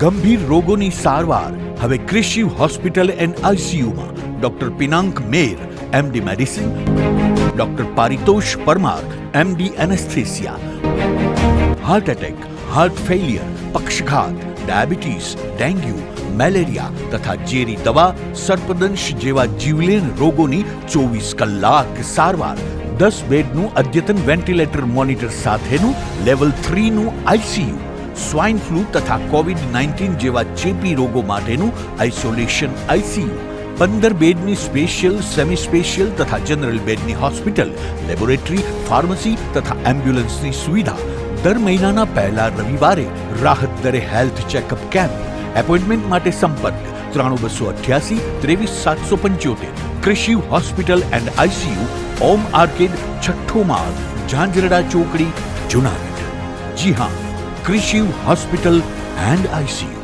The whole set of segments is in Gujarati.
ગંભીર રોગોની સારવાર હવે ક્રિશિવ હોસ્પિટલ એન્ડ આઈસીયુમાં doctor Pinank Mer, MD medicine, doctor Paritosh Parmar, MD anaesthesia, heart attack, heart failure, પક્ષઘાત, ડાયાબિટીસ, ડેન્ગ્યુ, મેલેરિયા તથા ઝેરી દવા, સર્પદંશ જેવા જીવલેણ રોગોની 24 કલાક સારવાર, 10 બેડનું અદ્યતન વેન્ટિલેટર મોનિટર સાથેનું લેવલ 3નું આઈસીયુ, સ્વાઇન ફ્લૂ તથા કોવિડ-19 જેવા ચેપી રોગો માટેનું આઇસોલેશન આઈસીયુ, 15 બેડની સ્પેશિયલ, સેમી સ્પેશિયલ તથા જનરલ બેડની હોસ્પિટલ, લેબોરેટરી, ફાર્મસી તથા એમ્બ્યુલન્સની સુવિધા, દર મહિનાના પહેલા રવિવારે રાહત દરે હેલ્થ ચેકઅપ કેમ્પ. એપોઇન્ટમેન્ટ માટે સંપર્ક 9288 23775. Krishiv hospital and ICU, Om arcade, છઠ્ઠો માળ, ઝાંઝરડા ચોકડી, જુનાગઢ. જી હા, ક્રિશિવ હોસ્પિટલ એન્ડ આઈસીયુ.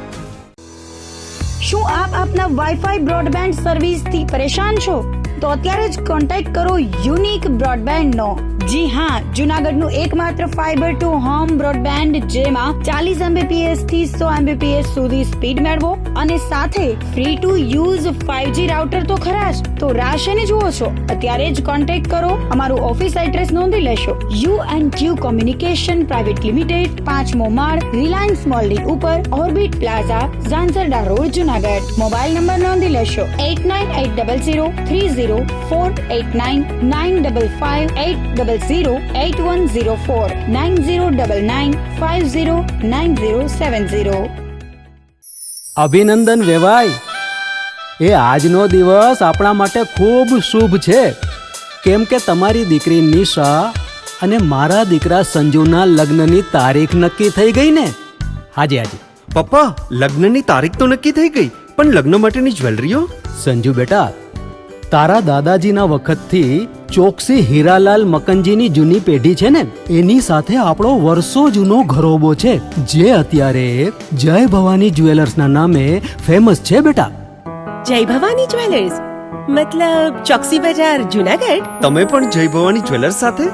શું આપ આપના વાઈફાઈ બ્રોડબેન્ડ સર્વિસથી પરેશાન છો? તો અત્યારે જ કોન્ટેક્ટ કરો યુનિક બ્રોડબેન્ડનો. જી હા, જુનાગઢનું એકમાત્ર ફાઈબર ટુ હોમ બ્રોડબેન્ડ, જેમાં 40 Mbps થી 100 Mbps સુધી સ્પીડ મેળવો અને સાથે free to use 5G router તો ખરા જ. તો રાહ શેની જુઓ છો? અત્યારે જ કોન્ટેક્ટ કરો. અમારું ઓફિસ એડ્રેસ નોંધી લેશો. U&Q કોમ્યુનિકેશન પ્રાઇવેટ લિમિટેડ, 5મો માળ, રિલાયન્સ મોલની ઉપર, orbit plaza, Zanzarda road, Junagadh. Mobile number નોંધી લેશો 8980030489 955 9099509070. અભિનંદન વેવાય. એ આજનો દિવસ આપણા માટે ખૂબ શુભ છે, કેમ કે તમારી દીકરી નિશા અને મારા દીકરા સંજુના લગ્નની તારીખ નક્કી થઈ ગઈ ને. હાજી. પપ્પા, લગ્નની તારીખ તો નક્કી થઈ ગઈ, પણ લગ્ન માટેની જ્વેલરીઓ? સંજુ બેટા, તારા દાદાજીના વખતથી ચોકસી હીરાલાલ મકનજીની જૂની પેઢી છે ને, એની સાથે આપણો વર્ષો જૂનો ઘરોબો છે, જે અત્યારે જય ભવાની જ્વેલર્સના નામે ફેમસ છે બેટા. જય ભવાની જ્વેલર્સ મતલબ ચોકસી બજાર, જુનાગઢ? તમે પણ જય ભવાની જ્વેલર્સ સાથે?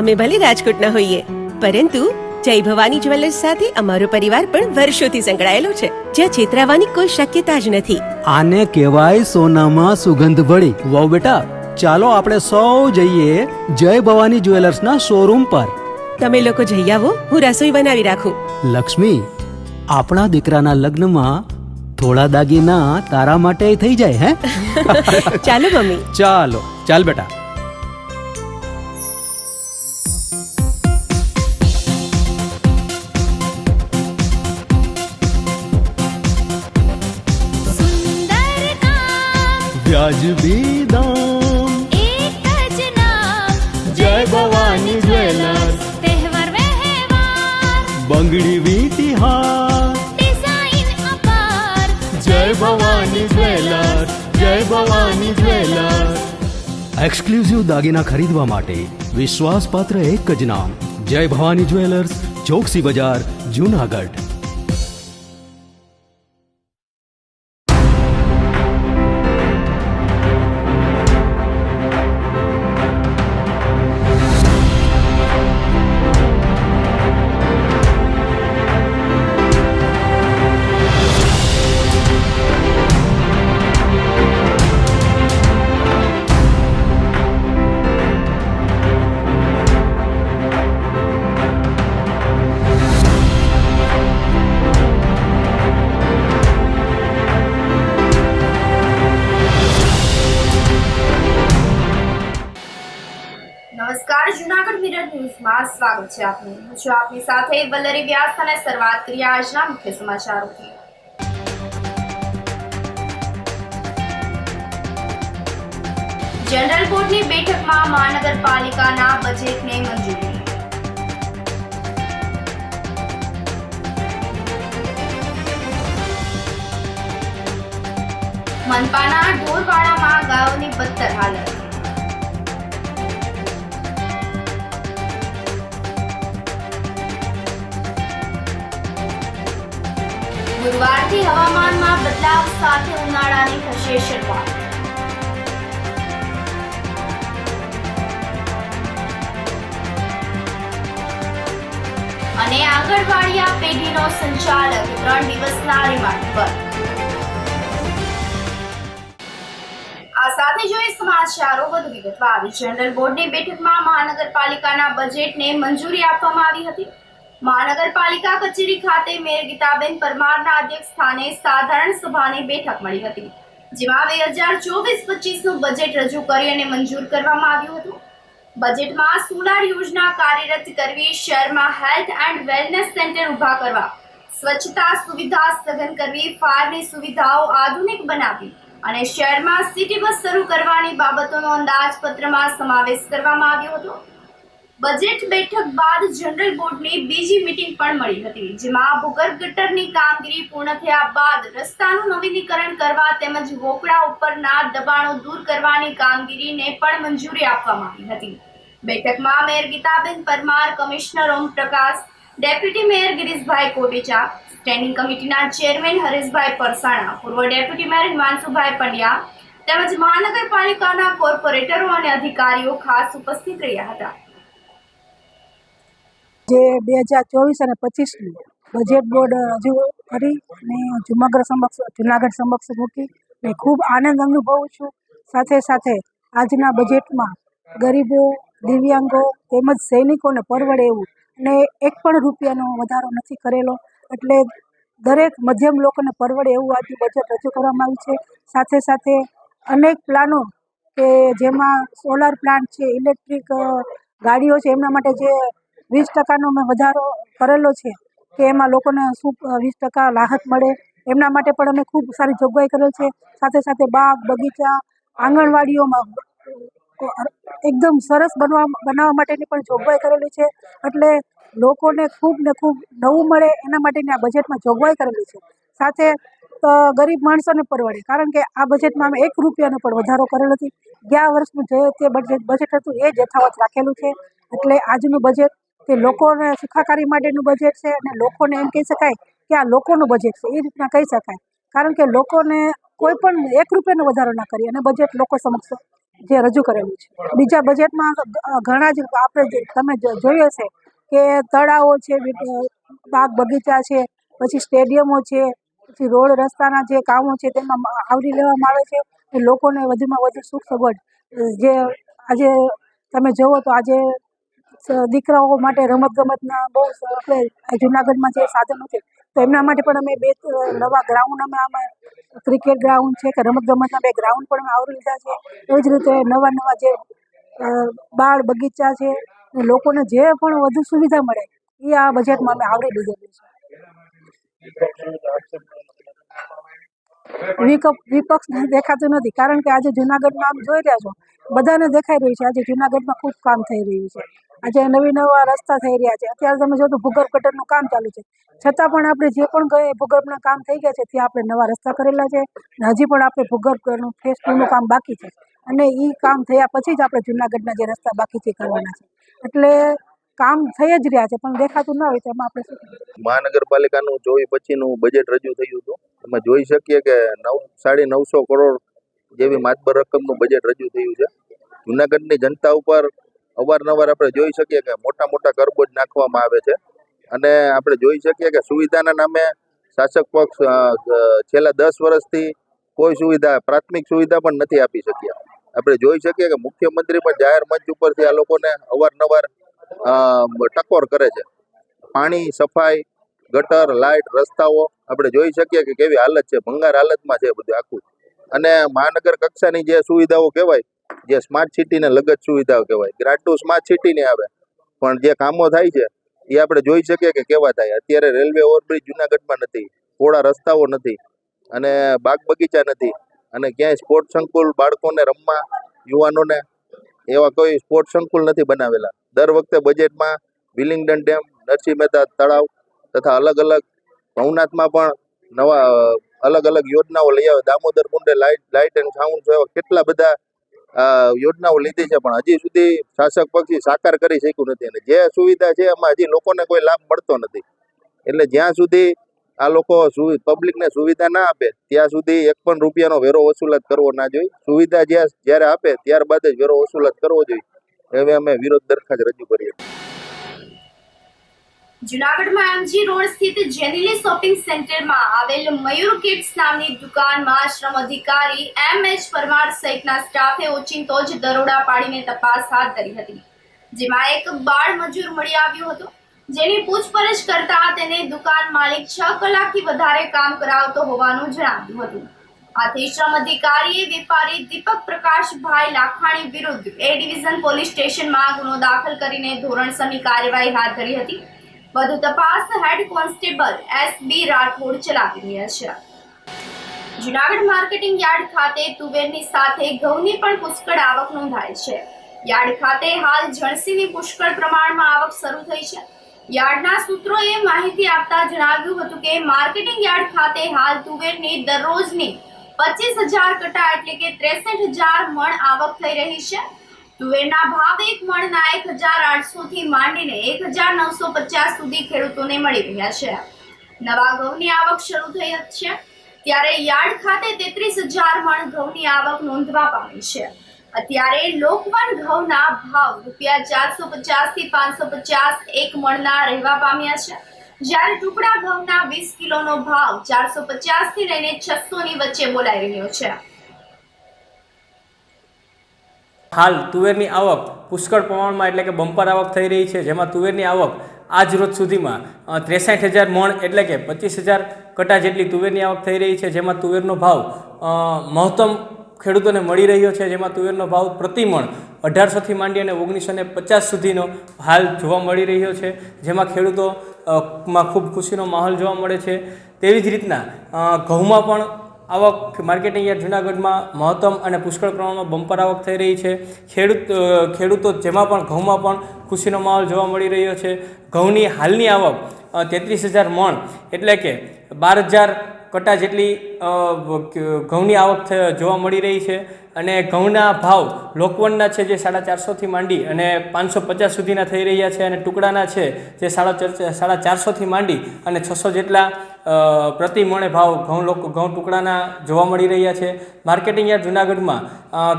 અમે ભલે રાજકોટના હોઈએ, પરંતુ જય ભવાની જ્વેલર્સ સાથે અમારો પરિવાર પણ વર્ષોથી સંકળાયેલો છે, જ્યાં છેતરાવાની કોઈ શક્યતા જ નથી. આને કહેવાય સોનામાં સુગંધ ભળી. વાવ બેટા, ચાલો આપણે સૌ જઈએ જય ભવાની જ્વેલર્સના શોરૂમ પર. તમે લોકો જઈ આવો, હું રસોઈ બનાવી રાખું. લક્ષ્મી, આપણા દીકરાના લગ્નમાં થોડા દાગીના તારા માટે થઈ જાય. હે ચાલો મમ્મી. ચાલ બેટા. વ્યાજબી દામ, એક જ નામ, જય ભવાની જ્વેલર્સ. તહેવાર વ્યવહાર, બંગડી વીટી હાર, ડિઝાઇન અપાર, જય ભવાની જ્વેલર્સ, જય ભવાની જ્વેલર્સ. એક્સક્લુઝિવ દાગીના ખરીદવા માટે વિશ્વાસપાત્ર એક જ નામ, જય ભવાની જ્વેલર્સ, ચોકસી બજાર, જુનાગઢ. નમસ્કાર, જુનાગઢ મિરર ન્યૂઝમાં સ્વાગત છે આપનું. હું છું આપની સાથે વલ્લરી વ્યાસ અને શરૂઆત કરીએ આજના મુખ્ય સમાચારોથી. જનરલ બોર્ડની બેઠકમાં મહાનગરપાલિકાના બજેટને મંજૂરી. મનપાના ઢોરવાડામાં ગાયોની બદતર હાલત. ગુરુવારથી હવામાનમાં બદલાવ સાથે ઉનાળાની થશે શરૂઆત. અને આંગણવાડિયા પેઢીનો સંચાલક 3 દિવસના રિમાન્ડ પર. આ સાથે જોઈએ સમાચારો વધુ વિગતવાર. જનરલ બોર્ડની બેઠકમાં મહાનગરપાલિકાના બજેટને મંજૂરી આપવામાં આવી હતી. મહાનગરપાલિકા કચેરી ખાતે મેયર ગીતાબેન પરમારના અધ્યક્ષ સ્થાને સાધારણ સભાની બેઠક મળી હતી, જેમાં 2024-25નું બજેટ રજૂ કરી અને મંજૂર કરવામાં આવ્યું હતું. બજેટમાં સોલાર યોજના કાર્યરત કરવી, શહેરમાં હેલ્થ એન્ડ વેલનેસ સેન્ટર ઊભા કરવા, સ્વચ્છતા સુવિધા સઘન કરવી, ફાયરની સુવિધાઓ આધુનિક બનાવવી અને શહેરમાં સિટી બસ શરૂ કરવાની બાબતોનો અંદાજપત્રમાં સમાવેશ કરવામાં આવ્યો હતો. બજેટ બેઠક બાદ જનરલ બોર્ડની બીજી મીટિંગ પણ મળી હતી, જેમાં ભૂગર્ભ ગટરની કામગીરી પૂર્ણ થયા બાદ રસ્તાનું નવીનીકરણ કરવા તેમજ વોકળા ઉપરના દબાણો દૂર કરવાની કામગીરીને પણ મંજૂરી આપવામાં આવી હતી. બેઠકમાં mayor Gitaben Parmar, commissioner Om Prakash, deputy mayor Girishbhai Kotecha, standing કમિટીના ચેરમેન હરેશભાઈ પરસાણા, પૂર્વ ડેપ્યુટી મેયર હિમાંશુભાઈ પંડ્યા તેમજ મહાનગરપાલિકાના કોર્પોરેટરો અને અધિકારીઓ ખાસ ઉપસ્થિત રહ્યા હતા. જે 2024 અને 25નું બજેટ બોર્ડ રજૂ કરી અને જુનાગઢ સમક્ષ મૂકી ને ખૂબ આનંદ અનુભવું છું. સાથે સાથે આજના બજેટમાં ગરીબો, દિવ્યાંગો તેમજ સૈનિકોને પરવડે એવું અને એક પણ રૂપિયાનો વધારો નથી કરેલો, એટલે દરેક મધ્યમ લોકોને પરવડે એવું આજનું બજેટ રજૂ કરવામાં આવ્યું છે. સાથે સાથે અનેક પ્લાનો કે જેમાં સોલાર પ્લાન્ટ છે, ઇલેક્ટ્રિક ગાડીઓ છે, એમના માટે જે 20% મેં વધારો કરેલો છે કે એમાં લોકોને 20% રાહત મળે, એમના માટે પણ અમે ખૂબ સારી જોગવાઈ કરેલ છે. સાથે સાથે બાગ બગીચા, આંગણવાડીઓમાં એકદમ સરસ બનાવવા માટેની પણ જોગવાઈ કરેલી છે. એટલે લોકોને ખૂબ ને ખૂબ નવું મળે એના માટેની આ બજેટમાં જોગવાઈ કરેલી છે. સાથે ગરીબ માણસોને પરવડે, કારણ કે આ બજેટમાં અમે 1 રૂપિયાનો પણ વધારો કરેલો નથી. ગયા વર્ષનું જે બજેટ હતું એ જ યથાવત રાખેલું છે. એટલે આજનું બજેટ કે લોકોને સુખાકારી માટેનું બજેટ છે અને લોકોને એમ કહી શકાય કે આ લોકોનું બજેટ છે, એ રીતના કહી શકાય. કારણ કે લોકોને કોઈ પણ 1 રૂપિયાનો વધારો ના કરી અને બજેટ લોકો સમક્ષ જે રજૂ કરેલું છે. બીજા બજેટમાં ઘણા જ આપણે તમે જોયું હશે કે તળાવો છે, બાગ બગીચા છે, પછી સ્ટેડિયમો છે, પછી રોડ રસ્તાના જે કામો છે તેમાં આવરી લેવામાં આવે છે. લોકોને વધુમાં વધુ સુખ સગવડ જે આજે તમે જુઓ તો આજે દીકરાઓ માટે રમતગમતના બહુ આપણે જુનાગઢમાં જે સાધનો છે તો એમના માટે પણ અમે 2 નવા ગ્રાઉન્ડ અમે ક્રિકેટ ગ્રાઉન્ડ છે કે રમતગમતના 2 ગ્રાઉન્ડ પણ અમે આવરી લીધા છે. એવી જ રીતે નવા જે બાળ બગીચા છે, લોકોને જે પણ વધુ સુવિધા મળે એ આ બજેટમાં અમે આવરી લીધેલું છે. વિપક્ષ દેખાતું નથી, કારણ કે આજે જુનાગઢમાં આમ જોઈ રહ્યા છો બધાને દેખાઈ રહ્યું છે આજે જુનાગઢમાં ખૂબ કામ થઈ રહ્યું છે. આજે નવા રસ્તા થઈ રહ્યા છે. અત્યારે તમે જો તો ભૂગર્ભ ગટરનું કામ ચાલુ છે, છતાં પણ આપણે જે પણ ગયે ભૂગર્ભના કામ થઈ ગયા છે ત્યાં આપણે નવા રસ્તા કરેલા છે. હજી પણ આપણે ભૂગર્ભનું ફેઝ 2નું કામ બાકી છે અને એ કામ થયા પછી જ આપણે જુનાગઢના જે રસ્તા બાકી છે કરવાના છે. એટલે કામ થઈ જ રહ્યા છે, પણ દેખાતું ન હોય તો એમાં આપણે શું મહાનગરપાલિકાનું 24-25નું બજેટ રજૂ થયું હતું. એમાં જોઈ શકીએ કે 950 કરોડ જેવી માતબર રકમનું બજેટ રજૂ થયું છે. જુનાગઢની જનતા ઉપર અવારનવાર આપણે જોઈ શકીએ કે મોટા મોટા કરબોજ નાખવામાં આવે છે અને આપણે જોઈ શકીએ કે સુવિધાના નામે શાસક પક્ષ છેલ્લા 10 વર્ષથી કોઈ સુવિધા, પ્રાથમિક સુવિધા પણ નથી આપી શક્યા. આપણે જોઈ શકીએ કે મુખ્યમંત્રી પણ જાહેર મંચ ઉપરથી આ લોકોને અવારનવાર ટકોર કરે છે. પાણી, સફાઈ, ગટર, લાઇટ, રસ્તાઓ આપણે જોઈ શકીએ કે કેવી હાલત છે, ભંગાર હાલતમાં છે બધું આખું. અને મહાનગર કક્ષાની જે સુવિધાઓ કહેવાય, જે સ્માર્ટ સિટીને લગત સુવિધાઓ કહેવાય, ગ્રાન્ટુ સ્માર્ટ સિટીની આવે, પણ જે કામો થાય છે એ આપણે જોઈ શકીએ કે કેવા થાય. અત્યારે રેલવે ઓવરબ્રિજ જુનાગઢમાં નથી, પોળા રસ્તાઓ નથી અને બાગ બગીચા નથી અને ક્યાંય સ્પોર્ટ સંકુલ બાળકોને રમવા, યુવાનોને એવા કોઈ સ્પોર્ટ સંકુલ નથી બનાવેલા. દર વખતે બજેટમાં વિલિંગડન ડેમ, નરસિંહ મહેતા તળાવ તથા અલગ અલગ ભવનાથમાં પણ નવા અલગ અલગ યોજનાઓ લઈ આવે. દામોદર કુંડે લાઇટ એન્ડ સાઉન્ડ એવા કેટલા બધા યોજનાઓ લીધી છે, પણ હજી સુધી શાસક પક્ષી સાકાર કરી શક્યું નથી. અને જે સુવિધા છે એમાં હજી લોકોને કોઈ લાભ મળતો નથી. એટલે જ્યાં સુધી આ લોકો પબ્લિકને સુવિધા ના આપે ત્યાં સુધી 1 પણ રૂપિયાનો વેરો વસૂલાત કરવો ના જોઈએ. સુવિધા જ્યારે આપે ત્યારબાદ જ વેરો વસૂલાત કરવો જોઈએ. હવે અમે વિરોધ દરખાસ્ત રજૂ કરીએ. જુનાગઢમાં એમજી રોડ સ્થિત જેનિલી શોપિંગ સેન્ટરમાં આવેલ મયુર કિડ્સ નામની દુકાનમાં શ્રમ અધિકારી એમ.એચ. પરમાર સહિતના સ્ટાફે ઓચિંતો જ દરોડા પાડીને તપાસ હાથ ધરી હતી, જેમાં એક બાળ મજૂર મળી આવ્યો હતો, જેની પૂછપરછ કરતા તેને દુકાન માલિક 6 કલાકથી વધારે કામ કરાવતો હોવાનું જણાવ્યું હતું. આથી શ્રમ અધિકારીએ વેપારી દીપક પ્રકાશભાઈ લાખાણી વિરુદ્ધ એ ડિવિઝન પોલીસ સ્ટેશનમાં ગુનો દાખલ કરીને ધોરણસરની કાર્યવાહી હાથ ધરી હતી. વધુ તપાસ હેડ કોન્સ્ટેબલ એસ.બી. રાઠોડ ચલાવી રહ્યા છે. જુનાગઢ માર્કેટિંગ યાર્ડ ખાતે તુવેરની સાથે ઘઉંની પણ પુષ્કળ આવક નોંધાઈ છે. યાર્ડ ખાતે હાલ જણસીની પુષ્કળ પ્રમાણમાં આવક શરૂ થઈ છે. યાર્ડના સૂત્રોએ માહિતી આપતા જણાવ્યું હતું કે માર્કેટિંગ યાર્ડ ખાતે હાલ તુવેરની દરરોજની 25,000 કટા એટલે કે 63,000 મણ આવક થઈ રહી છે. તુવેરના ભાવ એક મણના 1,800 થી માંડીને 1,950 સુધી ખેડૂતોને મળી રહ્યા છે. નવા ઘઉંની આવક શરૂ થઈ છે, ત્યારે યાર્ડ ખાતે 33,000 મણ ઘઉંની આવક નોંધવા પામી છે. અત્યારે લોકવન ઘઉંના ભાવ ₹450 થી 550 એક મણના રહેવા પામ્યા છે, જ્યારે ટુકડા ઘઉંના 20 કિલોનો ભાવ 450 થી લઈને 600 ની વચ્ચે બોલાઈ રહ્યો છે. હાલ તુવેરની આવક પુષ્કળ પ્રમાણમાં એટલે કે બમ્પર આવક થઈ રહી છે, જેમાં તુવેરની આવક આજ રોજ સુધીમાં 63,000 મણ એટલે કે 25,000 કટા જેટલી તુવેરની આવક થઈ રહી છે, જેમાં તુવેરનો ભાવ મહત્તમ ખેડૂતોને મળી રહ્યો છે, જેમાં તુવેરનો ભાવ પ્રતિ મણ 1,800 થી માંડી અને 1,950 સુધીનો હાલ જોવા મળી રહ્યો છે, જેમાં ખેડૂતોમાં ખૂબ ખુશીનો માહોલ જોવા મળે છે. તેવી જ રીતના ઘઉંમાં પણ આવક માર્કેટિંગ યાર્ડ જુનાગઢમાં મહત્તમ અને પુષ્કળ પ્રમાણમાં બમ્પર આવક થઈ રહી છે. ખેડૂતો જેમાં પણ ઘઉંમાં પણ ખુશીનો માહોલ જોવા મળી રહ્યો છે. ઘઉંની હાલની આવક 33,000 મણ એટલે કે 12,000 કટા જેટલી ઘઉંની આવક જોવા મળી રહી છે, અને ઘઉંના ભાવ લોકવનના છે જે 450 થી માંડી અને 550 સુધીના થઈ રહ્યા છે, અને ટુકડાના છે જે 450 થી માંડી અને 600 જેટલા પ્રતિ મણે ભાવ ઘઉં ટુકડાના જોવા મળી રહ્યા છે. માર્કેટિંગ યાર્ડ જુનાગઢમાં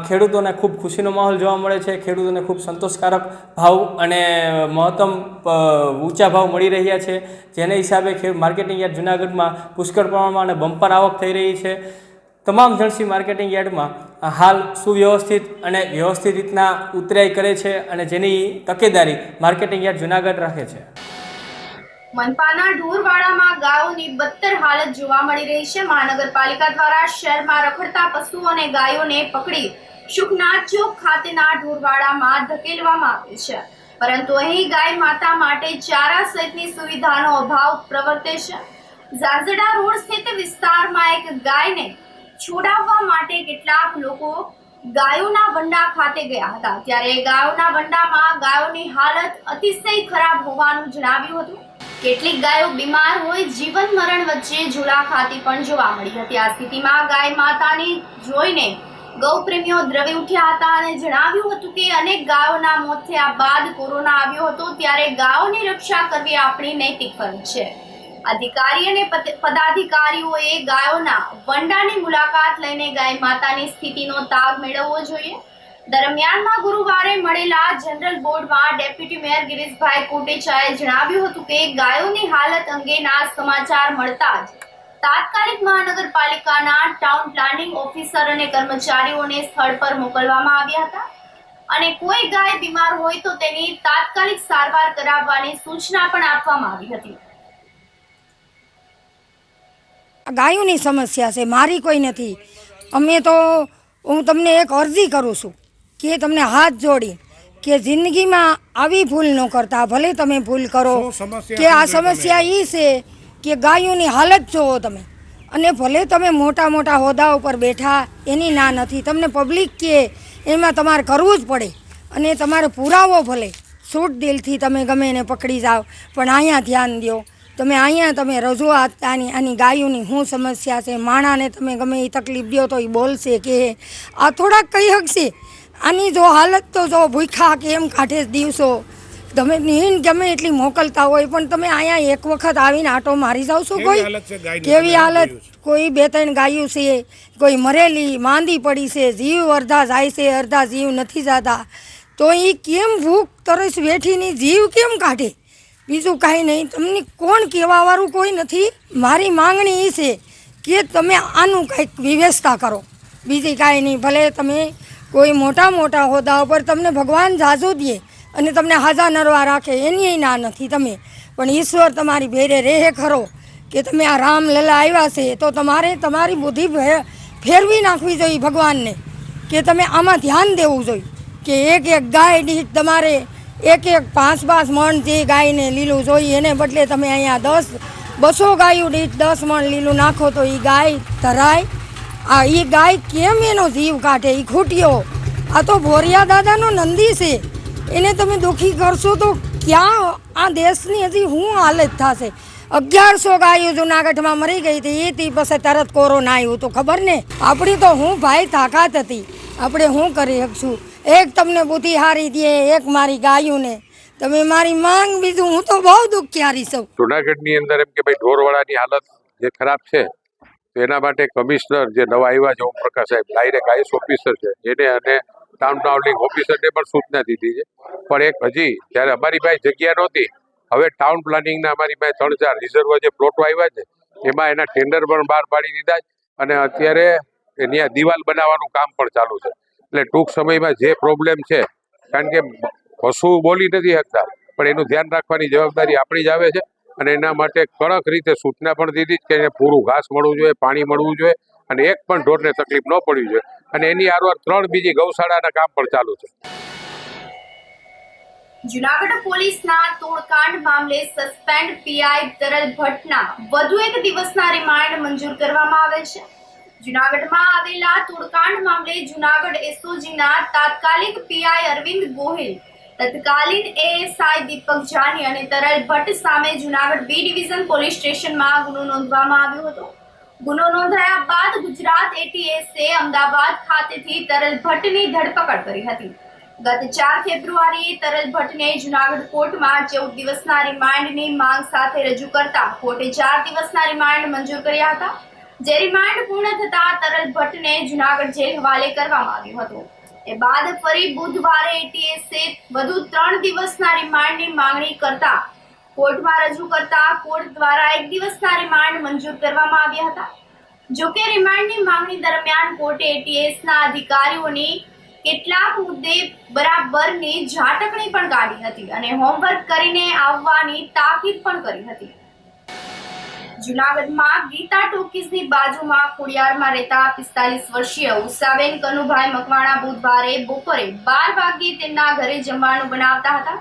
ખેડૂતોને ખૂબ ખુશીનો માહોલ જોવા મળે છે. ખેડૂતોને ખૂબ સંતોષકારક ભાવ અને મહત્તમ ઊંચા ભાવ મળી રહ્યા છે, જેને હિસાબે માર્કેટિંગ યાર્ડ જુનાગઢમાં પુષ્કળ પ્રમાણમાં અને બમ્પર આવક થઈ રહી છે. તમામ જણસી માર્કેટિંગ યાર્ડમાં હાલ સુવ્યવસ્થિત અને વ્યવસ્થિત રીતના ઉતરાઈ કરે છે, અને જેની તકેદારી માર્કેટિંગ યાર્ડ જુનાગઢ રાખે છે. મનપાના ઢોરવાડામાં ગાયોની બદતર હાલત જોવા મળી રહી છે. મહાનગરપાલિકા દ્વારા શહેરમાં રખડતા પશુઓ અને ગાયોને પકડી શુકનાથ ચોક ખાતેના ઢોરવાડામાં ધકેલવામાં આવે છે, પરંતુ અહીં ગાય માતા માટે ચારા સહિતની સુવિધાનો અભાવ પ્રવર્તે છે. ઝાઝડા રોડ સ્થિત વિસ્તારમાં એક ગાયને છોડાવવા માટે કેટલાક લોકો ગાયોના વંડા ખાતે ગયા હતા, ત્યારે ગાયોના વંડામાં ગાયોની હાલત અતિશય ખરાબ હોવાનું જણાવ્યું હતું. કેટલીક ગાયો બીમાર હોય જીવન મરણ વચ્ચે ઝૂલા ખાતી પણ જોવા મળી હતી. આ સ્થિતિમાં ગાય માતાની જોઈને ગૌપ્રેમીઓ દ્રવી ઉઠ્યા હતા અને જણાવ્યું હતું કે અનેક ગાયોના મોત થયા બાદ કોરોના આવ્યો હતો, ત્યારે ગાયોની રક્ષા કરવી આપણી નૈતિક ફરજ છે. અધિકારી અને પદાધિકારીઓએ ગાયોના વંડાની મુલાકાત લઈને ગાય માતાની સ્થિતિનો તાગ મેળવવો જોઈએ. દરમિયાનમાં ગુરુવારે મળેલા જનરલ બોર્ડમાં ડેપ્યુટી મેયર ગિરીશભાઈ કોટેચાએ જણાવ્યું હતું કે ગાયોની હાલત અંગેના સમાચાર મળતા જ તાત્કાલિક મહાનગરપાલિકાના ટાઉન પ્લાનિંગ ઓફિસર અને કર્મચારીઓને સ્થળ પર મોકલવામાં આવ્યા હતા, અને કોઈ ગાય બીમાર હોય તો તેની તાત્કાલિક સારવાર કરાવવાની સૂચના પણ આપવામાં આવી હતી. ગાયોની સમસ્યા છે, મારી કોઈ નથી. હું તમને એક અરજી કરું છું કે તમને હાથ જોડી કે જિંદગીમાં આવી ભૂલ ન કરતા. ભલે તમે ભૂલ કરો કે આ સમસ્યા એ છે કે ગાયોની હાલત જોવો તમે, અને ભલે તમે મોટા મોટા હોદ્દા ઉપર બેઠા એની ના નથી, તમને પબ્લિક કે એમાં તમારે કરવું જ પડે, અને તમારે પુરાવો ભલે છૂટ દિલથી તમે ગમે એને પકડી જાઓ, પણ અહીંયા ધ્યાન દો. તમે રજૂઆત આની ગાયોની શું સમસ્યા છે, માણાને તમે ગમે એ તકલીફ દો તો એ બોલશે કે આ થોડાક કહી શકશે. આની જો હાલત તો જો ભૂખ્યા કે એમ કાઢે દિવસો, તમે નીન ગમે એટલી મોકલતા હોય, પણ તમે અહીંયા એક વખત આવીને આટો મારી જાવ છો. કેવી હાલત, કોઈ 2-3 ગાયો છે, કોઈ મરેલી માંદી પડી છે, જીવ અડધા જાય છે, અડધા જીવ નથી જતા, તો એ કેમ ભૂખ તરસ વેઠીની જીવ કેમ કાઢે? બીજું કાંઈ નહીં. તમને કોણ કહેવાવાળું કોઈ નથી. મારી માંગણી એ છે કે તમે આનું કંઈક વ્યવસ્થા કરો, બીજી કાંઈ નહીં. ભલે તમે કોઈ મોટા મોટા હોદ્દા ઉપર તમને ભગવાન જાજુ દે અને તમને હાજા નરવા રાખે, એની ના નથી તમે, પણ ઈશ્વર તમારી ભેરે રહે ખરો કે તમે આ રામલલા આવ્યા છે તો તમારે તમારી બુદ્ધિ ફેરવી નાખવી જોઈએ ભગવાનને, કે તમે આમાં ધ્યાન દેવું જોઈએ કે એક એક ગાય દીઠ તમારે એક 5 મણ જે ગાયને લીલું જોઈએ એને બદલે તમે અહીંયા 200 ગાયો દીઠ 10 મણ લીલું નાખો તો એ ગાય ધરાય. આ એ ગાય કેમ એનો જીવ કાઢે? એ ખૂટ્યો. આ તો ભોરિયા દાદાનો નંદી છે, એને તમે દુઃખી કરશો તો ક્યાં આ દેશની હજી શું હાલત થશે? 1100 ગાયો જુનાગઢમાં મરી ગઈ હતી, એથી પછી તરત કોરોના આવ્યું તો ખબર ને. આપણી તો હું ભાઈ તાકાત હતી, આપણે શું કરી શકશું? એક તમને બુદ્ધિ હારી દે, એક મારી ગાયોને તમે મારી માંગ, બીજું હું તો બહુ દુઃખિયારી છું. જુનાગઢની અંદર એમ કે ભાઈ ઢોરવાડાની હાલત જે ખરાબ છે તો એના માટે કમિશનર જે નવા આવ્યા છે ઓમપ્રકાશ સાહેબ, ડાયરેક્ટ આઈએસ ઓફિસર છે એને અને ટાઉન પ્લાનિંગ ઓફિસરને પણ સૂચના દીધી છે. પણ એક હજી જ્યારે અમારી પાસે જગ્યા નહોતી, હવે ટાઉન પ્લાનિંગના અમારી પાસે 3-4 રિઝર્વ જે પ્લોટો આવ્યા છે એમાં એના ટેન્ડર પણ બહાર પાડી દીધા છે અને અત્યારે ત્યાં દિવાલ બનાવવાનું કામ પણ ચાલુ છે. એટલે ટૂંક સમયમાં જે પ્રોબ્લેમ છે, કારણ કે પશુ બોલી નથી શકતા, પણ એનું ધ્યાન રાખવાની જવાબદારી આપણી જ આવે છે અને એના માટે કડક રીતે સૂચના પણ દીધી કે એને પૂરું ઘાસ મળવું જોઈએ, પાણી મળવું જોઈએ અને એક પણ ઢોરને તકલીફ ન પડવી જોઈએ. અને એની આરવાર 3 બીજી ગૌશાળાના કામ પણ ચાલુ છે. જુનાગઢ પોલીસના તોડકાંડ મામલે સસ્પેન્ડ પીઆઈ તરલ ભટ્ટના વધુ એક દિવસના રિમાન્ડ મંજૂર કરવામાં આવેલ છે. જુનાગઢમાં આવેલા તોડકાંડ મામલે જુનાગઢ એસઓજીના તાત્કાલિક પીઆઈ અરવિંદ ગોહિલ, તત્કાલીન એએસઆઈ દીપક જાની અને તરલ ભટ્ટ સામે જુનાગઢ બી ડિવિઝન પોલીસ સ્ટેશનમાં ગુનો નોંધવામાં આવ્યો હતો. ગુનો નોંધાયા બાદ ગુજરાત એટીએસે અમદાવાદ ખાતેથી તરલ ભટ્ટની ધરપકડ કરી હતી. ગત 4 ફેબ્રુઆરીએ તરલ ભટ્ટને જુનાગઢ કોર્ટમાં 14 દિવસના રિમાન્ડની માંગ સાથે રજૂ કરતા કોર્ટે 4 દિવસના રિમાન્ડ મંજૂર કર્યા હતા. જે રિમાન્ડ પૂર્ણ થતા તરલ ભટ્ટને જુનાગઢ જેલ હવાલે કરવામાં આવ્યો હતો. એ બાદ ફરી બુધવારે એટીએસે વધુ 3 દિવસના રિમાન્ડની માંગણી કરતા કોર્ટમાં રજૂ કરતા કોર્ટ દ્વારા 1 દિવસના રિમાન્ડ મંજૂર કરવામાં આવ્યા હતા. જોકે રિમાન્ડની માંગણી દરમિયાન કોર્ટે એટીએસના અધિકારીઓની કેટલાક મુદ્દે બરાબરની ઝાટકણી પણ કાઢી હતી અને હોમવર્ક કરીને આવવાની તાકીદ પણ કરી હતી. જુનાગઢમાં ગીતા ટોકીઝની બાજુમાં ખોડિયારમાં રહેતા 45 વર્ષીય ઉષાબેન કનુભાઈ મકવાણા બુધવારે બપોરે 12 વાગ્યે તેમના ઘરે જમવાનું બનાવતા હતા.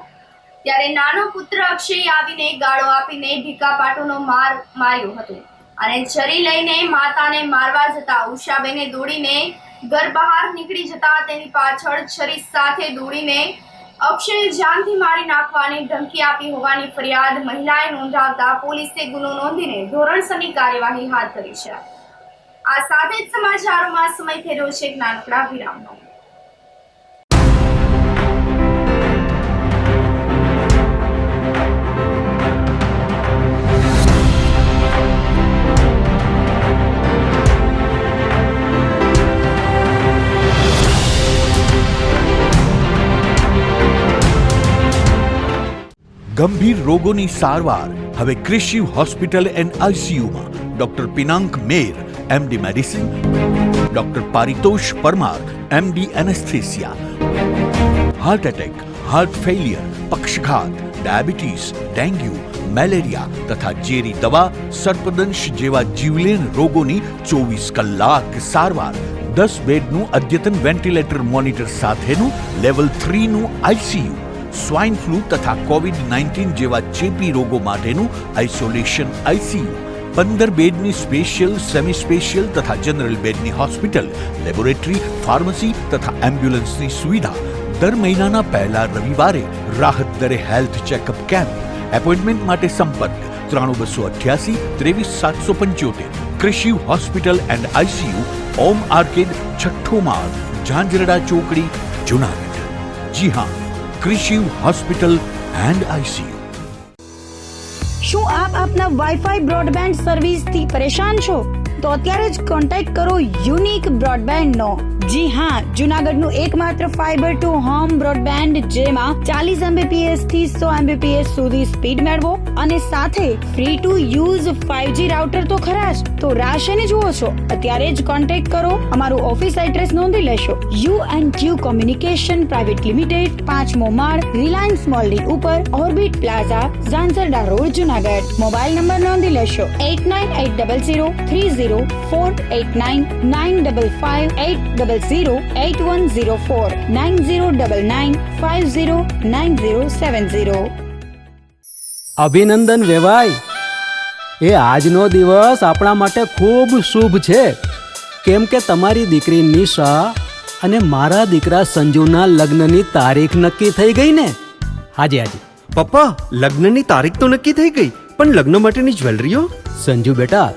ત્યારે નાનો પુત્ર અક્ષય આવીને ગાળો આપીને ઢીકાપાટોનો માર માર્યો હતો અને છરી લઈને માતાને મારવા જતા ઉષાબેને દોડીને ઘર બહાર નીકળી જતા તેની પાછળ છરી સાથે દોડીને અક્ષય જાનથી મારી નાખવાની ધમકી આપી હોવાની ફરિયાદ મહિલાએ નોંધાવતા પોલીસે ગુનો નોંધીને ધોરણસરની કાર્યવાહી હાથ ધરી છે. આ સાથે જ સમાચારોમાં સમય ફેર્યો છે એક નાનકડા વિરામનો. ગંભીર રોગોની સારવાર હવે ક્રિશિવ હોસ્પિટલ એન્ડ આઈસીયુમાં doctor Pinank Mer, MD medicine, doctor Paritosh Parmar, MD anaesthesia, heart attack, heart failure, પક્ષઘાત, ડાયાબિટીસ, ડેન્ગ્યુ, મેલેરિયા તથા ઝેરી દવા, સર્પદંશ જેવા જીવલેણ રોગોની 24 કલાક સારવાર, 10 બેડનું અદ્યતન વેન્ટિલેટર મોનિટર સાથેનું લેવલ 3નું આઈસીયુ, સ્વાઇન ફ્લૂ તથા કોવિડ-19 જેવા ચેપી રોગો માટેનું આઇસોલેશન આઈસીયુ, 15 બેડની સ્પેશિયલ, સેમી સ્પેશિયલ તથા જનરલ બેડની હોસ્પિટલ, લેબોરેટરી, ફાર્મસી તથા એમ્બ્યુલન્સની સુવિધા, દર મહિનાના પહેલા રવિવારે રાહત દરે હેલ્થ ચેકઅપ કેમ્પ. એપોઇન્ટમેન્ટ માટે સંપર્ક 9288 23775. Krishiv hospital and ICU, Om arcade, છઠ્ઠો માળ, ઝાંઝરડા ચોકડી, જુનાગઢ. જી હા, ક્રિશિવ હોસ્પિટલ એન્ડ આઈસીયુ. શું આપ આપના વાઈફાઈ બ્રોડબેન્ડ સર્વિસથી પરેશાન છો? તો અત્યારે જ કોન્ટેક્ટ કરો યુનિક બ્રોડબેન્ડ નો. જી હા, જુનાગઢનું એકમાત્ર ફાઈબર ટુ હોમ બ્રોડબેન્ડ જેમાં 40 Mbps થી 100 Mbps સુધી સ્પીડ મેળવો અને સાથે free to use 5G router તો ખરા જ. તો રાહ શેની જુઓ છો? અત્યારે જ કોન્ટેક્ટ કરો. અમારું ઓફિસ એડ્રેસ નોંધી લેશો. U&Q કોમ્યુનિકેશન પ્રાઇવેટ લિમિટેડ, 5મો માળ, રિલાયન્સ મોલની ઉપર, orbit plaza, Zanzarda road, Junagadh. Mobile number નોંધી લેશો 89800304899558008104 9099509070. અભિનંદન વેવાય. એ આજનો દિવસ આપણા માટે ખૂબ શુભ છે, કેમ કે તમારી દીકરી નિશા અને મારા દીકરા સંજુના લગ્નની તારીખ નક્કી થઈ ગઈ ને. હાજી. પપ્પા, લગ્નની તારીખ તો નક્કી થઈ ગઈ, પણ લગ્ન માટેની જ્વેલરીઓ? સંજુ બેટા,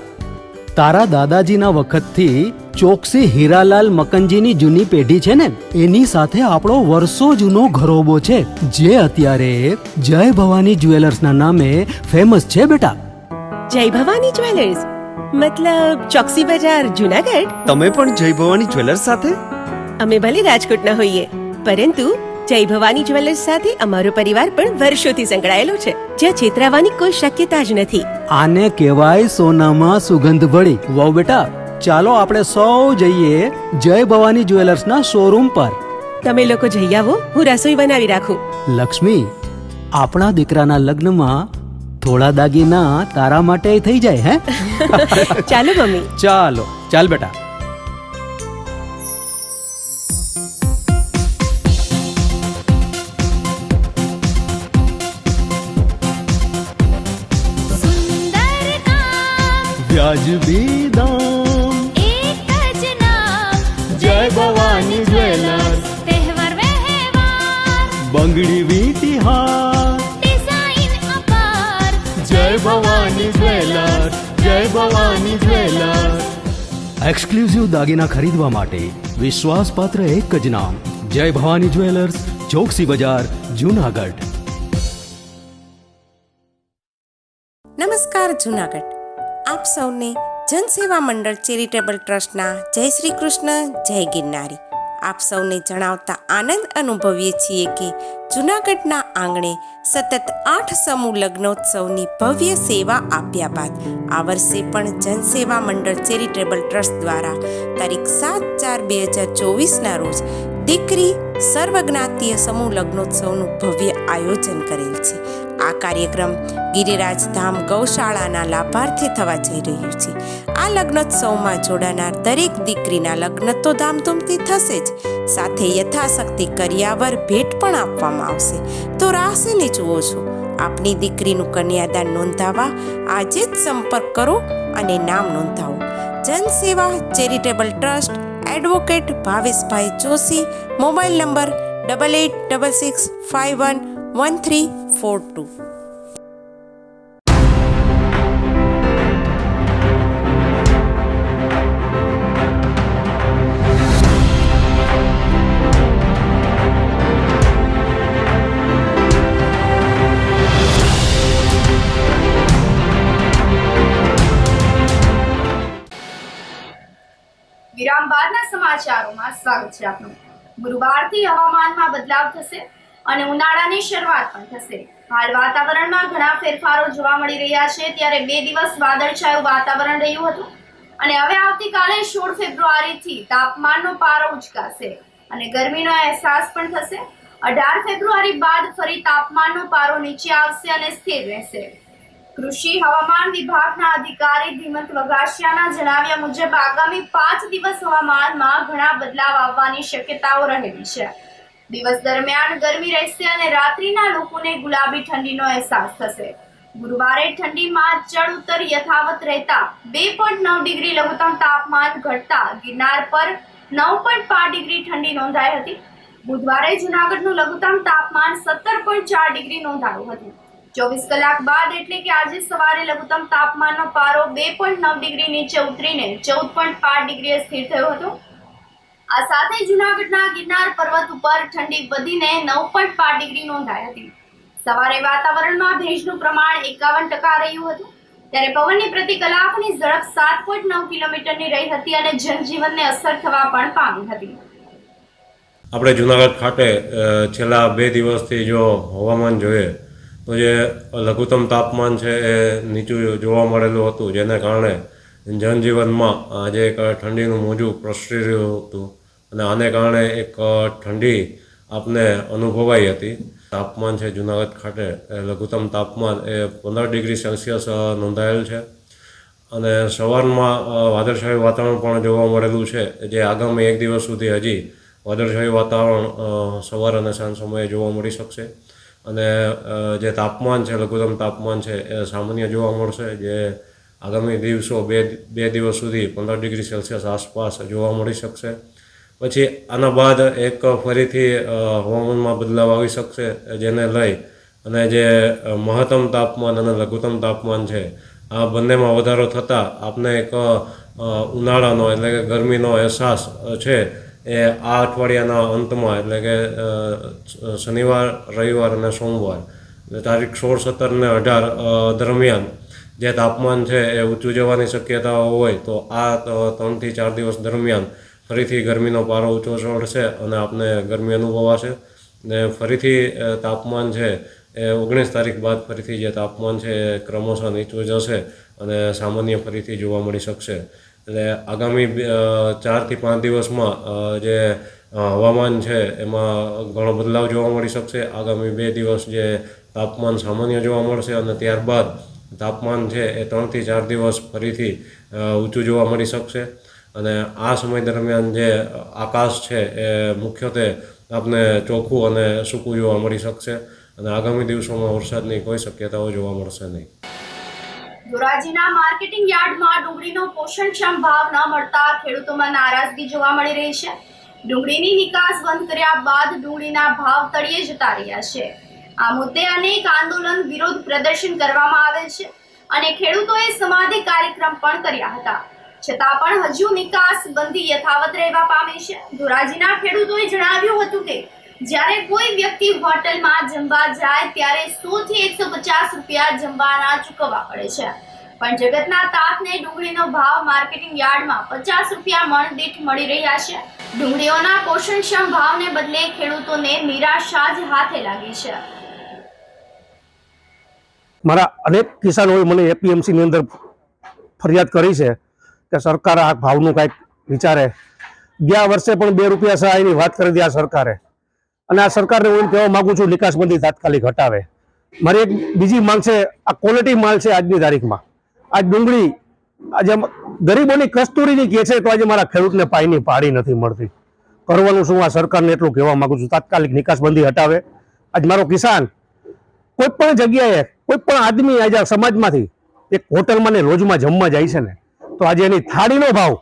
તારા દાદાજીના વખતથી ચોકસી હીરાલાલ મકનજીની જૂની પેઢી છે ને, એની સાથે આપણો વર્ષો જૂનો ઘરોબો છે, જે અત્યારે જય ભવાની જ્વેલર્સના નામે ફેમસ છે બેટા. જય ભવાની જ્વેલર્સ મતલબ ચોકસી બજાર, જુનાગઢ? તમે પણ જય ભવાની જ્વેલર્સ સાથે? અમે ભલે રાજકોટના હોઈએ, પરંતુ જય ભવાની જ્વેલર્સ સાથે અમારો પરિવાર પણ વર્ષોથી સંકળાયેલો છે, જ્યાં છેતરાવાની કોઈ શક્યતા જ નથી. આને કહેવાય સોનામાં સુગંધ ભળી. વાવ બેટા, ચાલો આપણે સૌ જઈએ જય ભવાની જ્વેલર્સના શોરૂમ પર. તમે લોકો જઈ આવો, હું રસોઈ બનાવી રાખું. લક્ષ્મી, આપણા દીકરાના લગ્નમાં થોડા દાગીના તારા માટે થઈ જાય. હે ચાલો મમ્મી. ચાલ બેટા. વ્યાજબી દામ, એક જ નામ, જય ભવાની જ્વેલર્સ. તહેવાર વ્યવહાર, બંગડી વીટી હાર, ડિઝાઇન અપાર, જય ભવાની જ્વેલર્સ, જય ભવાની જ્વેલર્સ. એક્સક્લુઝિવ દાગીના ખરીદવા માટે વિશ્વાસપાત્ર એક જ નામ, જય ભવાની જ્વેલર્સ, ચોકસી બજાર, જુનાગઢ. નમસ્કાર જુનાગઢ. આપ સૌને જનસેવા મંડળ ચેરિટેબલ ટ્રસ્ટના જય શ્રી કૃષ્ણ, જય ગિરનારી. આપ સૌને જણાવતા આનંદ અનુભવીએ છીએ કે જૂનાગઢના આંગણે સતત 8 સમૂહ લગ્નોત્સવની ભવ્ય સેવા આપ્યા બાદ આ વર્ષે પણ જનસેવા મંડળ ચેરિટેબલ ટ્રસ્ટ દ્વારા તારીખ 7/4/2024ના રોજ દીકરી સર્વજ્ઞાતીય સમૂહ લગ્નોત્સવનું ભવ્ય આયોજન કરેલ છે. આ કાર્યક્રમ ગિરિરાજ ધામ ગૌશાળાના લાભાર્થે થવા જઈ રહ્યું છે. આ લગ્નોત્સવમાં જોડાનાર દરેક દીકરીના લગ્ન તો ધામધૂમથી થશે જ, સાથે યથાશક્તિ કરિયાવર ભેટ પણ આપવામાં આવશે. તો રાહ શેની જુઓ છો? આપની દીકરીનું કન્યાદાન નોંધાવવા આજે જ સંપર્ક કરો અને નામ નોંધાવો. જનસેવા ચેરિટેબલ ટ્રસ્ટ, એડવોકેટ ભાવેશભાઈ જોશી, મોબાઈલ નંબર 8866511342. વિરામ બાદના સમાચારોમાં સ્વાગત છે આપનું. ગુરુવારથી હવામાનમાં બદલાવ થશે અને ઉનાળાની શરૂઆત પણ થશે. હાલ વાતાવરણમાં ઘણા ફેરફારો જોવા મળી રહ્યા છે. ત્યારે 2 દિવસ વાદળછાયું વાતાવરણ રહ્યું હતું અને હવે આવતીકાલે 16 ફેબ્રુઆરીથી તાપમાનનો પારો ઉચકાશે અને ગરમીનો અહેસાસ પણ થશે. 18 ફેબ્રુઆરી બાદ ફરી તાપમાનનો પારો નીચે આવશે અને સ્થિર રહેશે. કૃષિ હવામાન વિભાગના અધિકારી ધીમંત વઘાસિયાના જણાવ્યા મુજબ આગામી 5 દિવસ હવામાનમાં ઘણા બદલાવ આવવાની શક્યતાઓ રહેલી છે. દિવસ દરમિયાન ગરમી રહેશે અને રાત્રિના લોકોને ગુલાબી ઠંડીનો અહેસાસ થશે. ગુરુવારે ઠંડીમાં ચડ ઉતર યથાવત રહેતા 2.9 ડિગ્રી લઘુત્તમ તાપમાન ઘટતા ગિરનાર પર 9.5 ડિગ્રી ઠંડી નોંધાઈ હતી. બુધવારે જૂનાગઢનું લઘુત્તમ તાપમાન 17.4 ડિગ્રી નોંધાયું હતું. 24 કલાક બાદ એટલે કે આજે સવારે લઘુત્તમ તાપમાનનો પારો 2.9 ડિગ્રી નીચે ઉતરીને 14.5 ડિગ્રીએ સ્થિર થયો હતો. આ સાથે જૂનાગઢના ગિરનાર પર્વત ઉપર ઠંડી વધીને 9.5 ડિગ્રી નોંધાઈ હતી. સવારે વાતાવરણમાં ભેજનું પ્રમાણ 51% રહ્યું હતું. ત્યારે પવનની પ્રતિ કલાકની ઝડપ 7.9 કિલોમીટરની રહી હતી અને જનજીવનને અસર થવા પણ પામી હતી. આપણે જુનાગઢ ખાતે છેલ્લા 2 દિવસથી જો હવામાન જોઈએ તો જે લઘુત્તમ તાપમાન છે એ નીચું જોવા મળેલું હતું, જેને કારણે જનજીવનમાં આજે એક ઠંડીનું મોજું પ્રસરી રહ્યું હતું અને આને કારણે એક ઠંડી આપને અનુભવાઈ હતી. તાપમાન છે જુનાગઢ ખાતે લઘુત્તમ તાપમાન એ 15 ડિગ્રી સેલ્સિયસ નોંધાયેલ છે અને સવારમાં વાદળછાયું વાતાવરણ પણ જોવા મળેલું છે, જે આગામી 1 દિવસ સુધી હજી વાદળછાયું વાતાવરણ સવાર અને સાંજ સમયે જોવા મળી શકશે અને જે તાપમાન છે લઘુત્તમ તાપમાન છે એ સામાન્ય જોવા મળશે, જે આગામી દિવસો બે દિવસ સુધી 15 ડિગ્રી સેલ્સિયસ આસપાસ જોવા મળી શકશે. પછી આના બાદ એક ફરીથી હવામાનમાં બદલાવ આવી શકશે, જેને લઈ અને જે મહત્તમ તાપમાન અને લઘુત્તમ તાપમાન છે આ બંનેમાં વધારો થતાં આપને એક ઉનાળાનો એટલે કે ગરમીનો અહેસાસ છે એ આ અઠવાડિયાના અંતમાં એટલે કે શનિવાર, રવિવાર અને સોમવાર તારીખ 16, 17 અને 18 દરમિયાન જે તાપમાન છે એ ઊંચું જવાની શક્યતાઓ હોય તો આ 3 થી 4 દિવસ દરમિયાન ફરીથી ગરમીનો પારો ઊંચો ચડશે અને આપને ગરમી અનુભવાશે ને ફરીથી તાપમાન છે એ 19 તારીખ બાદ ફરીથી જે તાપમાન છે એ ક્રમશઃ નીચું જશે અને સામાન્ય ફરીથી જોવા મળી શકશે. એટલે આગામી 4 થી 5 દિવસમાં જે હવામાન છે એમાં ઘણો બદલાવ જોવા મળી શકશે. આગામી 2 દિવસ જે તાપમાન સામાન્ય જોવા મળશે અને ત્યારબાદ તાપમાન છે એ 3 થી 4 દિવસ ફરીથી ઊંચું જોવા મળી શકશે અને આ સમય દરમિયાન જે આકાશ છે એ મુખ્યત્વે આપને ચોખ્ખું અને સૂકું જોવા મળી શકશે અને આગામી દિવસોમાં વરસાદની કોઈ શક્યતાઓ જોવા મળશે નહીં. ધોરાજીના માર્કેટિંગ યાર્ડમાં ડુંગળીનો પોષણક્ષમ ભાવ ન મળતા ખેડૂતોમાં નારાજગી જોવા મળી રહી છે. ડુંગળીની નિકાસ બંધ કર્યા બાદ ડુંગળીના ભાવ તળિયે જતા રહ્યા છે. આ મુદ્દે અનેક આંદોલન, વિરોધ પ્રદર્શન કરવામાં આવેલ છે અને ખેડૂતોએ સમાધિ કાર્યક્રમ પણ કર્યા હતા, છતાં પણ હજુ નિકાસ બંધી યથાવત રહેવા પામી છે. ધોરાજીના ખેડૂતોએ જણાવ્યું હતું કે જ્યારે કોઈ વ્યક્તિ હોટલમાં જમવા જાય ત્યારે 100 થી 150 રૂપિયા જમવાના ચૂકવવા પડે છે, પણ જગતના તાતને ડુંગળીનો ભાવ માર્કેટિંગ યાર્ડમાં 50 રૂપિયા મણ દીઠ મળી રહ્યા છે. ડુંગળીઓના પોષણક્ષમ ભાવને બદલે ખેડૂતોને નિરાશા જ હાથે લાગી છે. મારા અનેક કિસાનોએ મને એપીએમસીની અંદર ફરિયાદ કરી છે કે સરકાર આ ભાવનું કાંઈક વિચારે. ગયા વર્ષે પણ 2 રૂપિયા સહાયની વાત કરી હતી આ સરકારે અને આ સરકારને હું કહેવા માગું છું નિકાસબંધી તાત્કાલિક હટાવે. મારી એક બીજી માંગ છે, આ ક્વોલિટી માલ છે આજની તારીખમાં. આ ડુંગળી આજે ગરીબોની કસ્તુરીની કહે છે તો આજે મારા ખેડૂતને પાયની પાડી નથી મળતી. કરવાનું શું? આ સરકારને એટલું કહેવા માગું છું તાત્કાલિક નિકાસબંધી હટાવે. આજ મારો કિસાન કોઈ પણ જગ્યાએ કોઈ પણ આદમી આજે સમાજમાંથી એક હોટલમાં ને લોજમાં જમવા જાય છે ને તો આજે એની થાળીનો ભાવ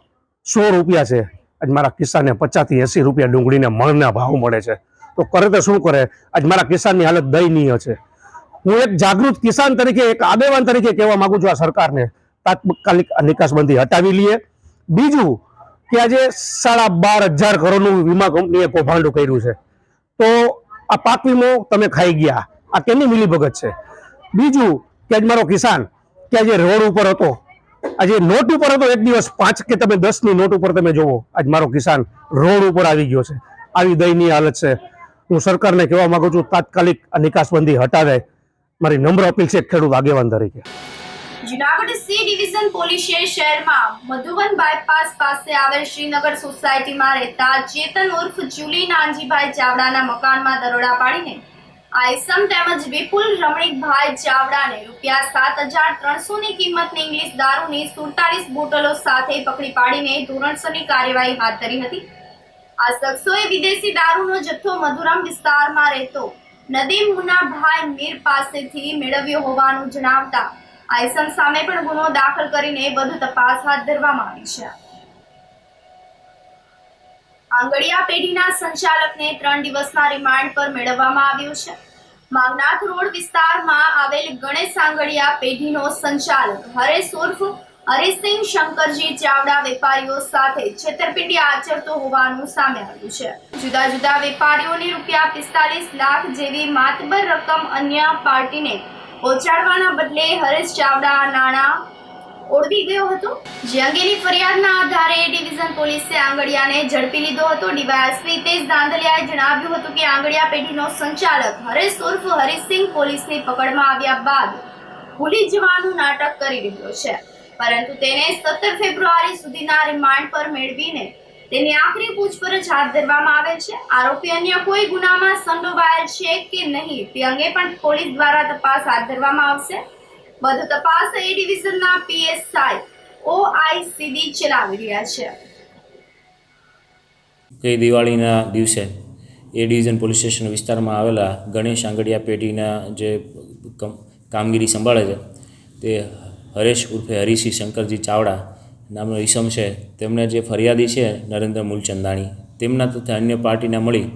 100 રૂપિયા છે. આજ મારા કિસાનને 50 થી 80 રૂપિયા ડુંગળીને મણના ભાવ મળે છે તો કરે તો શું કરે? આજ મારા કિસાનની હાલત દયનીય છે. હું એક જાગૃત કિસાન તરીકે, એક આગેવાન તરીકે કહેવા માંગુ છું આ સરકારને તાત્કાલિક નિકાસબંધી હટાવી લઈએ. બીજું કે આજે 12,500 કરોડનું વીમા કંપનીએ કૌભાંડ કર્યું છે તો આ પાક વીમો તમે ખાઈ ગયા, આ કેમની મિલીભગત છે? બીજું કે આજ મારો કિસાન કે આજે રોડ ઉપર હતો, આજે નોટ ઉપર હતો, એક દિવસ 5 કે તમે 10ની નોટ ઉપર તમે જોવો, આજ મારો કિસાન રોડ ઉપર આવી ગયો છે. આવી દયનીય હાલત છે. હું સરકારને કહેવા માંગુ છું તાત્કાલિક આ નિકાસબંધી હટાવે. મારી નમ્ર અપીલ છે ખેડૂત આગેવાન તરીકે. જુનાગઢ સી ડિવિઝન પોલીસે શહેરમાં મધુવન બાયપાસ પાસે આવેલ શ્રીનગર સોસાયટીમાં રહેતા ચેતન ઉર્ફ જુલી નાનજીભાઈ ચાવડાના મકાનમાં દરોડા પાડીને આઈસમ તેમજ વિપુલ રમણીકભાઈ ચાવડાને ₹7,300ની કિંમતની ઇંગ્લિશ દારૂની 47 બોટલો સાથે પકડી પાડીને ધોરણસરની કાર્યવાહી હાથ ધરી હતી. આ શખ્સોએ વિદેશી દારૂનો જથ્થો મધુરમ વિસ્તારમાં રહેતો નદીમ મુનાભાઈ મીર પાસેથી મેળવ્યો હોવાનું જણાવતા આઈસમ સામે પણ ગુનો દાખલ કરીને વધુ તપાસ હાથ ધરવામાં આવી છે. આંગડિયા પેઢીના સંચાલકને 3 દિવસના રિમાન્ડ પર મેળવવામાં આવ્યો છે. માંગનાથ રોડ વિસ્તારમાં આવેલ ગણેશ આંગડિયા પેઢીનો સંચાલક હરેશ ઉર્ફ હરિસિંહ શંકરજી ચાવડા વેપારીઓ સાથે છેતરપિંડી આચરતો હોવાનું સામે આવ્યું છે. જુદા જુદા વેપારીઓને ₹45 લાખ જેવી માતબર રકમ અન્ય પાર્ટીને પહોંચાડવાના બદલે હરેશ ચાવડા નાણાં ઓળવી ગયો હતો, જે અંગેની ફરિયાદના આધારે ડિવિઝન પોલીસે આંગડિયાને ઝડપી લીધો હતો. ડીવાયએસપી તેજ ધાંધલિયાએ જણાવ્યું હતું કે આંગડિયા પેઢીનો સંચાલક હરેશ ઉર્ફ હરીસિંહ પોલીસની પકડમાં આવ્યા બાદ ભૂલી જવાનું નાટક કરી રહ્યો છે, પરંતુ તેને 17 ફેબ્રુઆરી સુધીના રિમાન્ડ પર મેળવીને તેની આખરી પૂછપરછ હાથ ધરવામાં આવેલ છે. આરોપી અન્ય કોઈ ગુનામાં સંડોવાયેલ છે કે નહીં તે અંગે પણ પોલીસ દ્વારા તપાસ હાથ ધરવામાં આવશે. વધુ તપાસ એ ડિવિઝનના પીએસઆઈ OICD ચલાવી રહ્યા છે. ગઈ દિવાળીના દિવસે એ ડિવિઝન પોલીસ સ્ટેશન વિસ્તારમાં આવેલા ગણેશ આંગડિયા પેઢીના જે કામગીરી સંભાળે છે તે હરેશ ઉર્ફે હરીસિંહ શંકરજી ચાવડા નામનો ઈસમ છે. તેમણે જે ફરિયાદી છે નરેન્દ્ર મૂલચંદાણી, તેમના તથા અન્ય પાર્ટીના મળી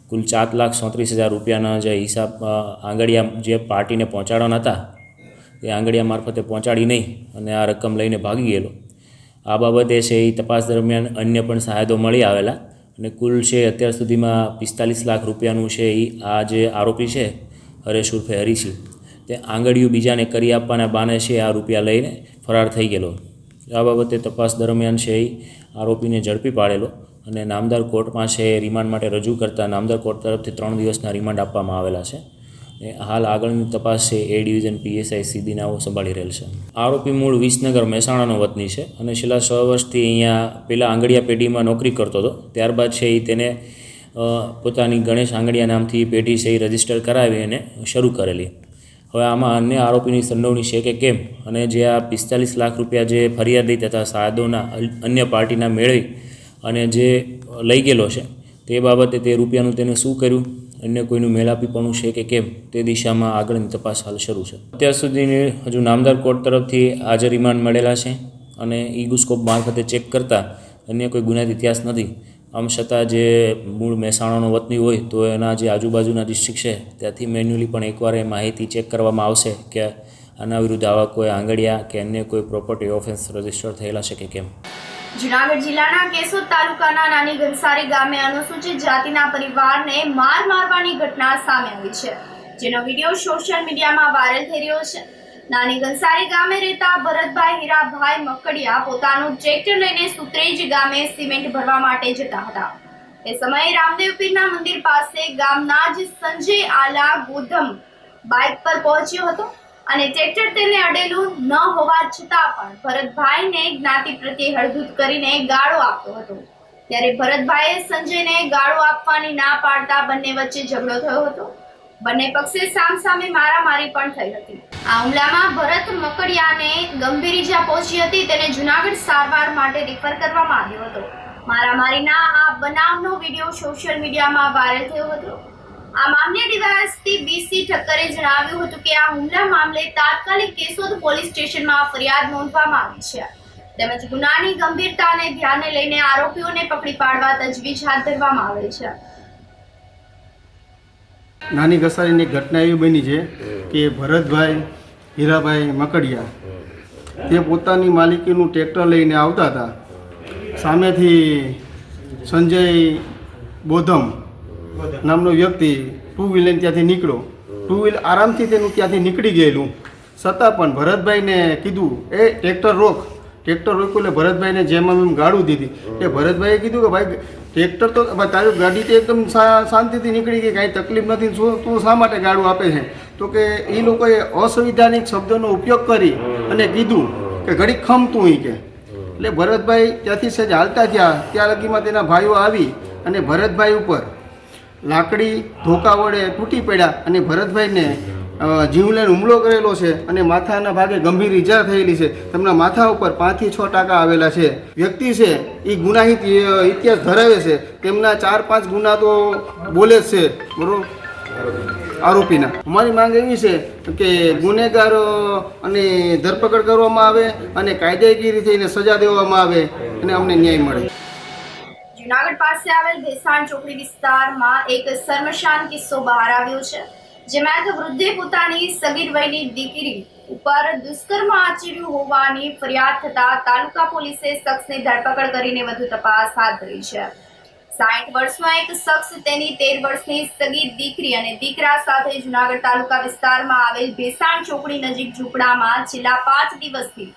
કુલ 4,37,000 રૂપિયાના જે હિસાબ આંગડિયા જે પાર્ટીને પહોંચાડવાના હતા તે આંગડિયા મારફતે પહોંચાડી નહીં અને આ રકમ લઈને ભાગી ગયેલો. આ બાબતે છે એ તપાસ દરમિયાન અન્ય પણ સહાયતો મળી આવેલા અને કુલ છે અત્યાર સુધીમાં 45 લાખ રૂપિયાનું છે એ આ જે આરોપી છે હરેશ ઉર્ફે હરીસિંહ તે આંગળીઓ બીજાને કરી આપવાના બાને છે આ રૂપિયા લઈને ફરાર થઈ ગયેલો. આ બાબતે તપાસ દરમિયાન છે એ આરોપીને ઝડપી પાડેલો અને નામદાર કોર્ટમાં છે રિમાન્ડ માટે રજૂ કરતાં નામદાર કોર્ટ તરફથી 3 દિવસના રિમાન્ડ આપવામાં આવેલા છે. હાલ આગળની તપાસ છે એ ડિવિઝન PSI સીદીનાઓ સંભાળી રહેલ છે. આરોપી મૂળ વિસનગર મહેસાણાનો વતની છે અને છેલ્લા 6 વર્ષથી અહીંયા પહેલાં આંગડિયા પેઢીમાં નોકરી કરતો હતો. ત્યારબાદ છે એ તેને પોતાની ગણેશ આંગડિયા નામથી પેઢી છે એ રજીસ્ટર કરાવી અને શરૂ કરેલી. હવે આમાં અન્ય આરોપીની સંડોવણી છે કે કેમ અને જે આ 45 લાખ રૂપિયા જે ફરિયાદી તથા સાદોના અન્ય પાર્ટીના મેળવી અને જે લઈ ગયેલો છે તે બાબતે તે રૂપિયાનું તેને શું કર્યું, અન્ય કોઈનું મેળાપીપણું છે કે કેમ તે દિશામાં આગળની તપાસ હાલ શરૂ છે. અત્યાર સુધીની હજુ નામદાર કોર્ટ તરફથી આજે રિમાન્ડ મળેલા છે અને ઈગુસ્કોપ મારફતે ચેક કરતાં અન્ય કોઈ ગુનાહિત ઇતિહાસ નથી. આમ છતાં જે મૂળ મહેસાણાનો વતની હોય તો એના જે આજુબાજુના ડિસ્ટ્રિક્ટ છે ત્યાંથી મેન્યુઅલી પણ એકવાર એ માહિતી ચેક કરવામાં આવશે કે આના વિરુદ્ધ આવા કોઈ આંગડિયા કે અન્ય કોઈ પ્રોપર્ટી ઓફેન્સ રજીસ્ટર થયેલા છે કે કેમ. જૂનાગઢ જિલ્લાના કેશોદ તાલુકાના નાની ઘનસારી ગામે અનુસૂચિત જાતિના પરિવારને મારવાની ઘટના સામે આવી છે, જેનો વિડીયો સોશિયલ મીડિયામાં વાયરલ થઈ રહ્યો છે. નાની ઘનસારી ગામે રહેતા ભરતભાઈ હીરાભાઈ મકડિયા પોતાનું ટ્રેક્ટર લઈને સુત્રેજ ગામે સિમેન્ટ ભરવા માટે જતા હતા. એ સમયે રામદેવ પીરના મંદિર પાસે ગામના જ સંજય આલા ગોધમ બાઇક પર પહોંચ્યો હતો અને ટ્રેક્ટર તેને અડેલું ન હોવા છતાં પણ ભરતભાઈને જ્ઞાતિ પ્રત્યે હળધૂત કરીને ગાળો આપ્યો હતો. ત્યારે ભરતભાઈએ સંજયને ગાળો આપવાની ના પાડતા બંને વચ્ચે ઝઘડો થયો હતો. બંને પક્ષે સામસામે મારામારી પણ થઈ હતી. આ હુમલામાં ભરત મકડિયાને ગંભીર ઈજા પહોંચી હતી. તેને જૂનાગઢ સારવાર માટે રિફર કરવામાં આવ્યો હતો. મારામારીના આ બનાવનો વિડીયો સોશિયલ મીડિયામાં વાયરલ થયો હતો. આ મામલે ડીવાયએસપી BC ઠક્કરે જણાવ્યું હતું કે આ હુમલા મામલે તાત્કાલિક કેશોદ પોલીસ સ્ટેશનમાં ફરિયાદ નોંધવામાં આવી છે તેમજ ગુનાની ગંભીરતાને ધ્યાને લઈને આરોપીઓને પકડી પાડવા તજવીજ હાથ ધરવામાં આવેલ છે. નાની ઘસારીની ઘટના એવી બની છે કે ભરતભાઈ હીરાભાઈ મકડિયા તે પોતાની માલિકીનું ટ્રેક્ટર લઈને આવતા હતા. સામેથી સંજય બોધમ નામનો વ્યક્તિ 2 વ્હીલર ત્યાંથી નીકળ્યો. 2 વ્હીલ આરામથી તેનું ત્યાંથી નીકળી ગયેલું છતાં પણ ભરતભાઈને કીધું એ ટ્રેક્ટર રોક. ટ્રેક્ટર રોક્યું એટલે ભરતભાઈને જેમ એમ ગાળું દીધી. એ ભરતભાઈએ કીધું કે ભાઈ ટ્રેક્ટર તો તારી ગાડી તો એકદમ શાંતિથી નીકળી ગઈ, કાંઈ તકલીફ નથી, તું શા માટે ગાળું આપે છે? તો કે એ લોકોએ અસંવિધાનિક શબ્દોનો ઉપયોગ કરી અને કીધું કે ઘડીક ખમતું કે. એટલે ભરતભાઈ ત્યાંથી સહેજ હાલતા થયા ત્યાં લગીમાં તેના ભાઈઓ આવી અને ભરતભાઈ ઉપર લાકડી ધોકા વડે તૂટી પડ્યા અને ભરતભાઈને જીવલેણ હુમલો કરેલો છે અને માથાના ભાગે ગંભીર ઈજા થયેલી છે. તેમના માથા ઉપર 5 થી 6 ટાંકા આવેલા છે. વ્યક્તિ છે એ ગુનાહિત ઇતિહાસ ધરાવે છે. તેમના 4-5 ગુના તો બોલે જ છે, બરોબર, આરોપીના. અમારી માંગ એવી છે કે ગુનેગાર અને ધરપકડ કરવામાં આવે અને કાયદાકીય રીતે એને સજા દેવામાં આવે અને અમને ન્યાય મળે. જૂનાગઢ પાસે આવેલ ભેસાણ ચોકડી વિસ્તારમાં એક શર્મશાન કિસ્સો બહાર આવ્યો છે, જેમાં એક વૃદ્ધે પોતાની સગીર વયની દીકરી ઉપર દુષ્કર્મ આચર્યું હોવાની ફરિયાદ થતા તાલુકા પોલીસે શખ્સની ધરપકડ કરીને વધુ તપાસ હાથ ધરી છે. 60 વર્ષનો એક શખ્સ તેની 13 વર્ષની સગી દીકરી અને દીકરા સાથે જુનાગઢ તાલુકા વિસ્તારમાં આવેલ ભેસાણ ચોકડી નજીક ઝૂંપડામાં છેલ્લા 5 દિવસથી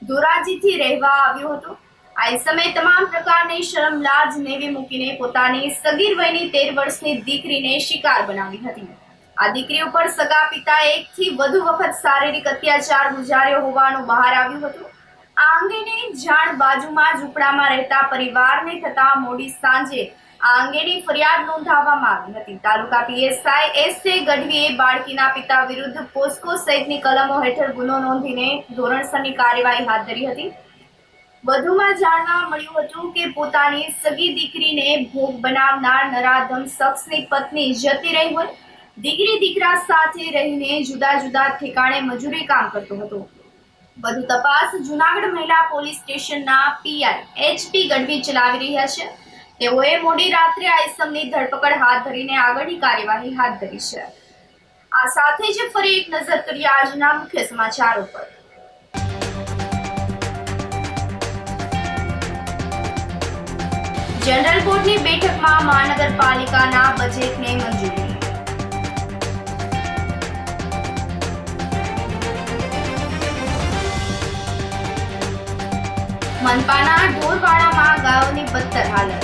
ધોરાજીથી રહેવા આવ્યો હતો. આ સમયે તમામ પ્રકારની શરમ લાજ નેવે મૂકીને પોતાની સગીર વયની 13 વર્ષની દીકરીને શિકાર બનાવી હતી. આ દીકરી ઉપર સગા પિતાએ 1 થી વધુ વખત શારીરિક અત્યાચાર ગુજાર્યો હોવાનું બહાર આવ્યું હતું. આ અંગેની જાણ બાજુમાં ઝૂંપડામાં રહેતા પરિવારને થતા મોડી સાંજે આ અંગેની ફરિયાદ નોંધાવવામાં આવી હતી. તાલુકા પીએસઆઈ એસ.એ. ગઢવીએ બાળકીના પિતા વિરુદ્ધ પોસ્કો સહિતની કલમો હેઠળ ગુનો નોંધીને ધોરણસરની કાર્યવાહી હાથ ધરી હતી. વધુમાં જાણવા મળ્યું હતું કે પોતાની સગી દીકરીને ભોગ બનાવનાર નરાધમ શખ્સની પત્ની જતી રહી હોય, દીકરી દીકરા સાથે રહીને જુદા જુદા ઠેકાણે મજૂરી કામ કરતો હતો. વધુ તપાસ જુનાગઢ મહિલા પોલીસ સ્ટેશનના પીઆઈ એચ.પી. ગઢવી ચલાવી રહ્યા છે. તેઓએ મોડી રાત્રે આ ઇસમની ધરપકડ હાથ ધરીને આગળની કાર્યવાહી હાથ ધરી છે. આ સાથે જ ફરી એક નજર કરીએ આજના મુખ્ય સમાચારો પર. જનરલ બોર્ડની બેઠકમાં મહાનગરપાલિકાના બજેટને મંજૂરી. મનપાના ઢોરવાડામાં ગાયોની બદતર હાલત.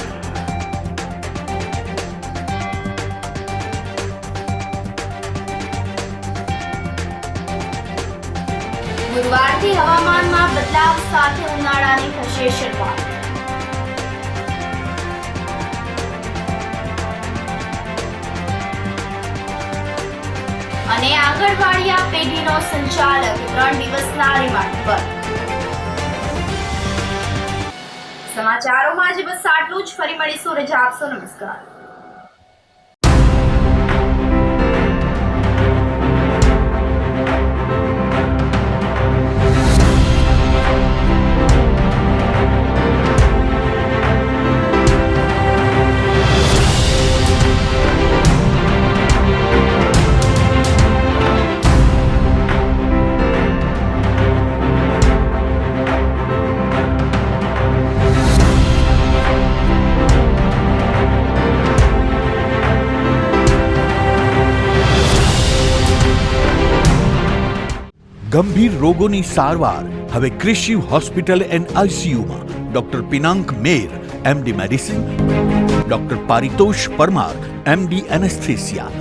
ગુરુવારથી હવામાનમાં બદલાવ સાથે ઉનાળાની થશે શરૂઆત. અને આંગણવાડિયા પેઢીનો સંચાલક 3 દિવસના રિમાન્ડ પર. સમાચારોમાં આજે બસ આટલું જ. ફરી મળીશું. રજા આપશો. નમસ્કાર. ગંભીર રોગોની સારવાર હવે કૃષિ હોસ્પિટલ એન્ડ આઈસીયુમાં doctor Pinank Mer MD medicine, doctor Paritosh Parmar MD anaesthesia,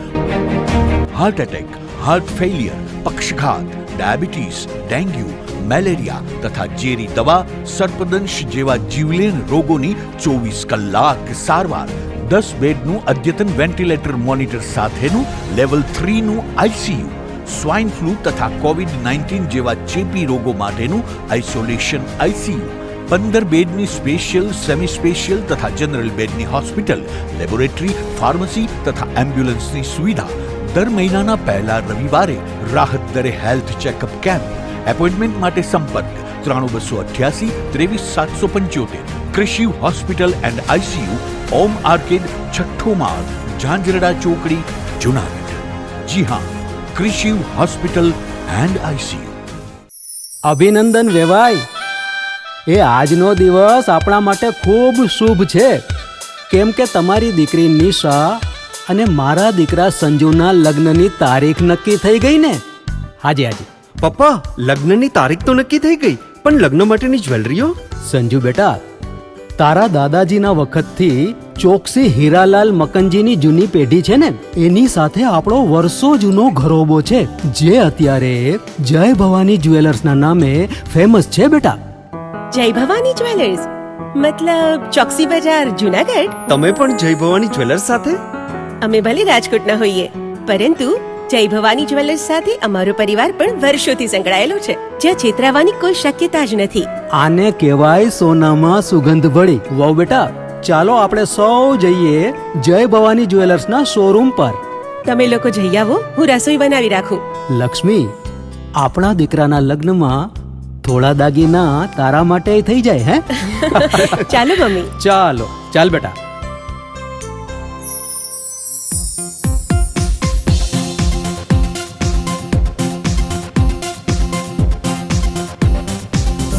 heart attack, heart failure, પક્ષઘાત, ડાયાબિટીસ, ડેન્ગ્યુ, મેલેરિયા તથા ઝેરી દવા, સર્પદંશ જેવા જીવલેણ રોગોની 24 કલાક સારવાર, 10 બેડનું અદ્યતન વેન્ટિલેટર મોનિટર સાથેનું લેવલ 3નું આઈસીયુ, સ્વાઇન ફ્લૂ તથા કોવિડ-19 જેવા ચેપી રોગો માટેનું આઇસોલેશન આઈસીયુ, 15 બેડની સ્પેશિયલ, સેમી સ્પેશિયલ તથા જનરલ બેડની હોસ્પિટલ, લેબોરેટરી, ફાર્મસી તથા એમ્બ્યુલન્સની સુવિધા. દર મહિનાના પહેલા રવિવારે રાહત દરે હેલ્થ ચેકઅપ કેમ્પ. એપોઇન્ટમેન્ટ માટે સંપર્ક 9288 23775. કૃષિ hospital and ICU, Om arcade, છઠ્ઠો માળ, ઝાંઝરડા ચોકડી, જુનાગઢ. જી હા, કૃષિ હોસ્પિટલ એન્ડ આઈસીયુ. અભિનંદન વેવાય. એ આજનો દિવસ આપણા માટે ખૂબ શુભ છે, કેમ કે તમારી દીકરી નિશા અને મારા દીકરા સંજુના લગ્નની તારીખ નક્કી થઈ ગઈ ને. હાજી હાજી પપ્પા, લગ્નની તારીખ તો નક્કી થઈ ગઈ, પણ લગ્ન માટેની જ્વેલરીઓ? સંજુ બેટા, તારા દાદાજીના વખતથી ચોકસી હીરાલાલ મકનજીની જૂની પેઢી છે ને, એની સાથે આપણો વર્ષો જૂનો ઘરોબો છે, જે અત્યારે જય ભવાની જ્વેલર્સના નામે ફેમસ છે બેટા. જય ભવાની જ્વેલર્સ મતલબ ચોકસી બજાર, જુનાગઢ? તમે પણ જય ભવાની જ્વેલર્સ સાથે? અમે ભલે રાજકોટના હોઈએ, પરંતુ જય ભવાની જ્વેલર્સ સાથે અમારો પરિવાર પણ વર્ષોથી સંકળાયેલો છે, જ્યાં છેતરાવાની કોઈ શક્યતા જ નથી. આને કહેવાય સોનામાં સુગંધ ભળી. વાવ બેટા, ચાલો આપણે સૌ જઈએ જય ભવાની જ્વેલર્સના શોરૂમ પર. તમે લોકો જઈ આવો, હું રસોઈ બનાવી રાખું. લક્ષ્મી, આપણા દીકરાના લગ્નમાં થોડા દાગીના તારા માટે થઈ જાય. હે ચાલો મમ્મી. ચાલો ચાલ બેટા.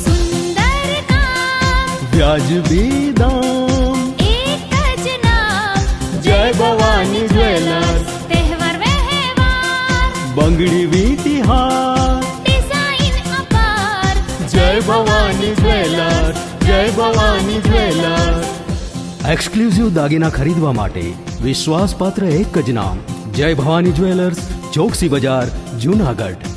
સુંદર કામ વ્યાજબી દામ એક જ ભવાની જ્વેલર્સ, જય ભવાની જ્વેલર્સ. એક્સક્લુઝિવ દાગીના ખરીદવા માટે વિશ્વાસપાત્ર એક જ નામ, જય ભવાની જ્વેલર્સ, ચોકસી બજાર, જુનાગઢ.